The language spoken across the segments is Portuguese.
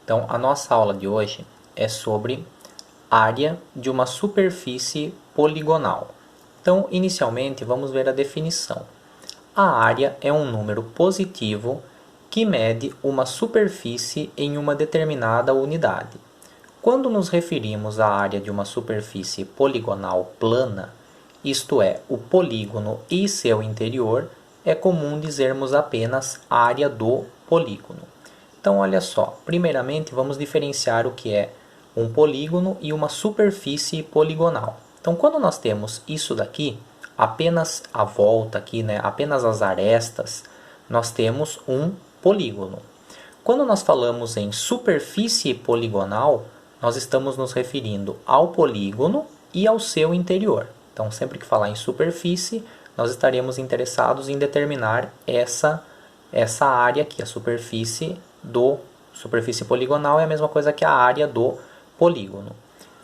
Então, a nossa aula de hoje é sobre área de uma superfície poligonal. Então, inicialmente, vamos ver a definição. A área é um número positivo que mede uma superfície em uma determinada unidade. Quando nos referimos à área de uma superfície poligonal plana, isto é, o polígono e seu interior, é comum dizermos apenas área do polígono. Então, olha só, primeiramente vamos diferenciar o que é um polígono e uma superfície poligonal. Então, quando nós temos isso daqui, apenas a volta aqui, apenas as arestas, nós temos um polígono. Quando nós falamos em superfície poligonal, nós estamos nos referindo ao polígono e ao seu interior. Então, sempre que falar em superfície, nós estaremos interessados em determinar essa área aqui, a superfície poligonal é a mesma coisa que a área do polígono.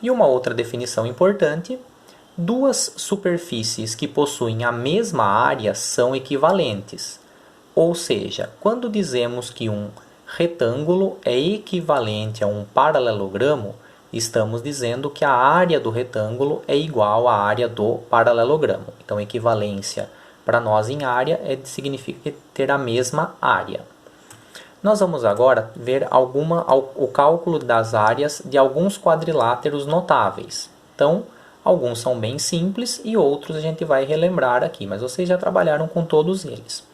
E uma outra definição importante: duas superfícies que possuem a mesma área são equivalentes. Ou seja, quando dizemos que um retângulo é equivalente a um paralelogramo, estamos dizendo que a área do retângulo é igual à área do paralelogramo. Então, equivalência para nós em área significa ter a mesma área. Nós vamos agora ver o cálculo das áreas de alguns quadriláteros notáveis. Então, alguns são bem simples e outros a gente vai relembrar aqui, mas vocês já trabalharam com todos eles.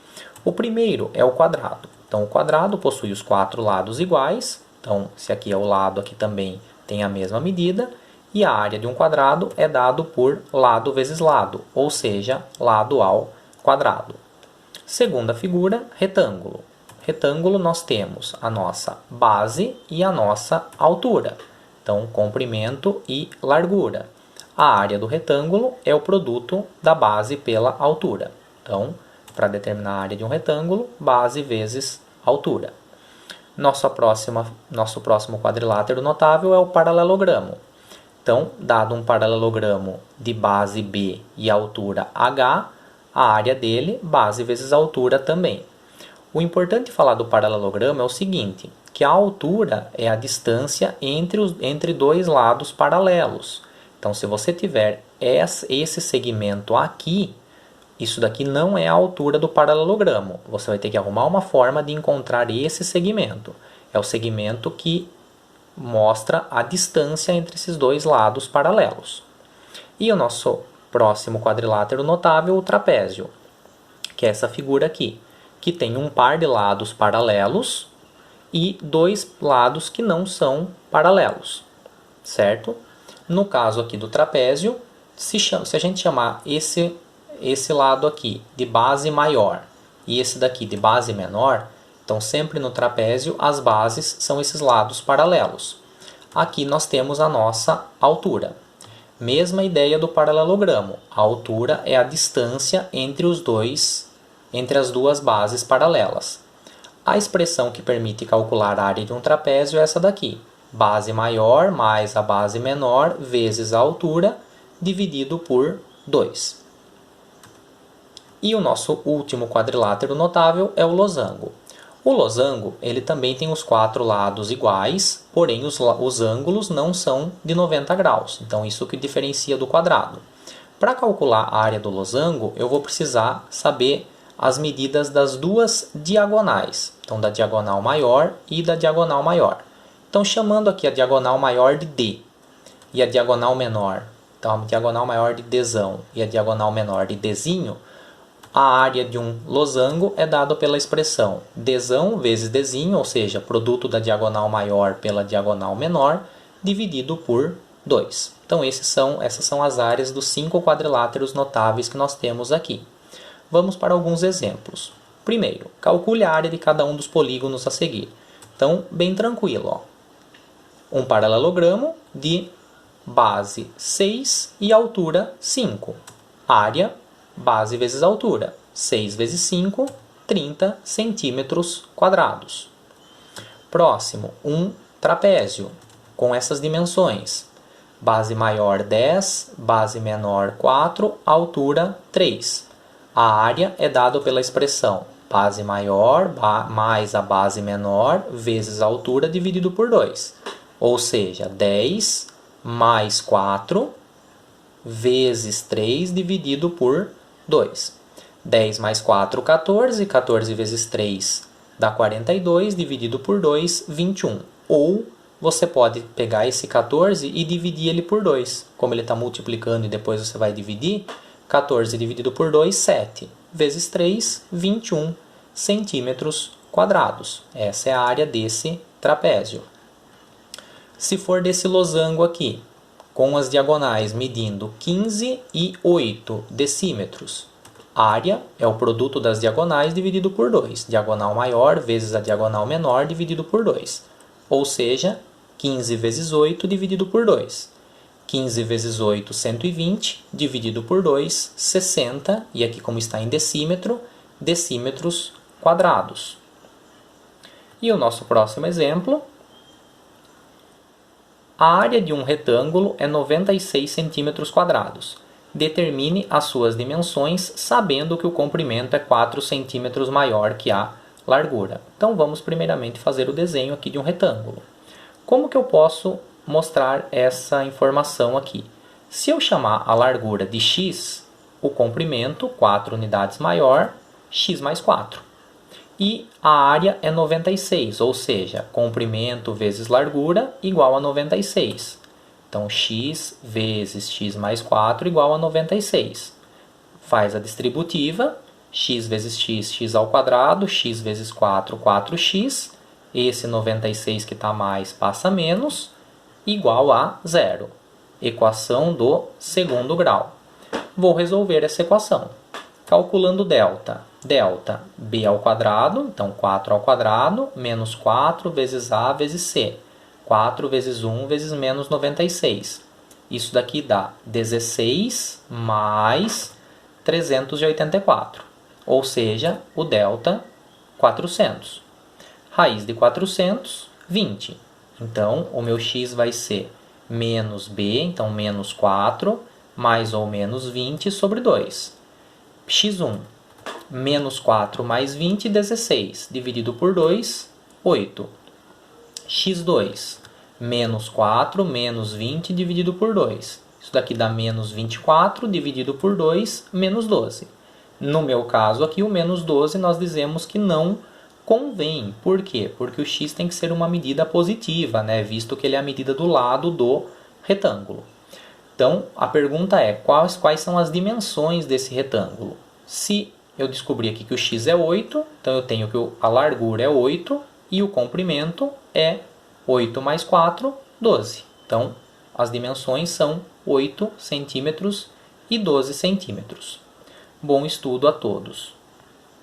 O primeiro é o quadrado. Então, o quadrado possui os quatro lados iguais. Então, se aqui é o lado, aqui também tem a mesma medida. E a área de um quadrado é dado por lado vezes lado, ou seja, lado ao quadrado. Segunda figura, retângulo. Retângulo, nós temos a nossa base e a nossa altura. Então, comprimento e largura. A área do retângulo é o produto da base pela altura. Então, para determinar a área de um retângulo, base vezes altura. Nosso próximo quadrilátero notável é o paralelogramo. Então, dado um paralelogramo de base B e altura H, a área dele, base vezes altura também. O importante falar do paralelogramo é o seguinte, que a altura é a distância entre dois lados paralelos. Então, se você tiver esse segmento aqui, isso daqui não é a altura do paralelogramo. Você vai ter que arrumar uma forma de encontrar esse segmento. É o segmento que mostra a distância entre esses dois lados paralelos. E o nosso próximo quadrilátero notável, o trapézio, que é essa figura aqui, que tem um par de lados paralelos e dois lados que não são paralelos, certo? No caso aqui do trapézio, se a gente chamar esse lado aqui de base maior e esse daqui de base menor, então sempre no trapézio as bases são esses lados paralelos. Aqui nós temos a nossa altura. Mesma ideia do paralelogramo. A altura é a distância entre as duas bases paralelas. A expressão que permite calcular a área de um trapézio é essa daqui. Base maior mais a base menor vezes a altura dividido por 2. E o nosso último quadrilátero notável é o losango. O losango ele também tem os quatro lados iguais, porém os ângulos não são de 90 graus. Então isso que diferencia do quadrado. Para calcular a área do losango, eu vou precisar saber as medidas das duas diagonais. Então da diagonal maior e da diagonal maior. Então chamando aqui a diagonal maior de D e a diagonal menor, então a diagonal maior de Dzão e a diagonal menor de Dzinho, a área de um losango é dada pela expressão Dzão vezes Dzinho, ou seja, produto da diagonal maior pela diagonal menor, dividido por 2. Então essas são as áreas dos 5 quadriláteros notáveis que nós temos aqui. Vamos para alguns exemplos. Primeiro, calcule a área de cada um dos polígonos a seguir. Então, bem tranquilo, ó. Um paralelogramo de base 6 e altura 5. Área, base vezes altura. 6 vezes 5, 30 centímetros quadrados. Próximo, um trapézio com essas dimensões. Base maior 10, base menor 4, altura 3. A área é dada pela expressão base maior mais a base menor vezes a altura dividido por 2. Ou seja, 10 mais 4 vezes 3 dividido por 2. 10 mais 4, 14. 14 vezes 3 dá 42, dividido por 2, 21. Ou você pode pegar esse 14 e dividir ele por 2. Como ele está multiplicando e depois você vai dividir, 14 dividido por 2, 7. Vezes 3, 21 centímetros quadrados. Essa é a área desse trapézio. Se for desse losango aqui, com as diagonais medindo 15 e 8 decímetros, área é o produto das diagonais dividido por 2. Diagonal maior vezes a diagonal menor dividido por 2. Ou seja, 15 vezes 8 dividido por 2. 15 vezes 8, 120, dividido por 2, 60. E aqui como está em decímetro, decímetros quadrados. E o nosso próximo exemplo. A área de um retângulo é 96 centímetros quadrados. Determine as suas dimensões sabendo que o comprimento é 4 centímetros maior que a largura. Então vamos primeiramente fazer o desenho aqui de um retângulo. Como que eu posso mostrar essa informação aqui? Se eu chamar a largura de x, o comprimento, 4 unidades maior, x mais 4. E a área é 96, ou seja, comprimento vezes largura igual a 96. Então, x vezes x mais 4 igual a 96. Faz a distributiva, x vezes x, x ao quadrado, x vezes 4, 4x. Esse 96 que está mais passa menos, igual a zero. Equação do segundo grau. Vou resolver essa equação. Calculando delta. Delta, b ao quadrado, então 4 ao quadrado, menos 4 vezes a vezes c. 4 vezes 1 vezes menos 96. Isso daqui dá 16 mais 384. Ou seja, o delta, 400. Raiz de 400, 20. Então, o meu x vai ser menos b, então menos 4, mais ou menos 20 sobre 2. x1, menos 4 mais 20, 16. Dividido por 2, 8. x2, menos 4 menos 20 dividido por 2. Isso daqui dá menos 24 dividido por 2, menos 12. No meu caso aqui, o menos 12 nós dizemos que não convém. Por quê? Porque o x tem que ser uma medida positiva, né? Visto que ele é a medida do lado do retângulo. Então, a pergunta é, quais são as dimensões desse retângulo? Se eu descobri aqui que o x é 8, então eu tenho que a largura é 8 e o comprimento é 8 mais 4, 12. Então, as dimensões são 8 centímetros e 12 centímetros. Bom estudo a todos!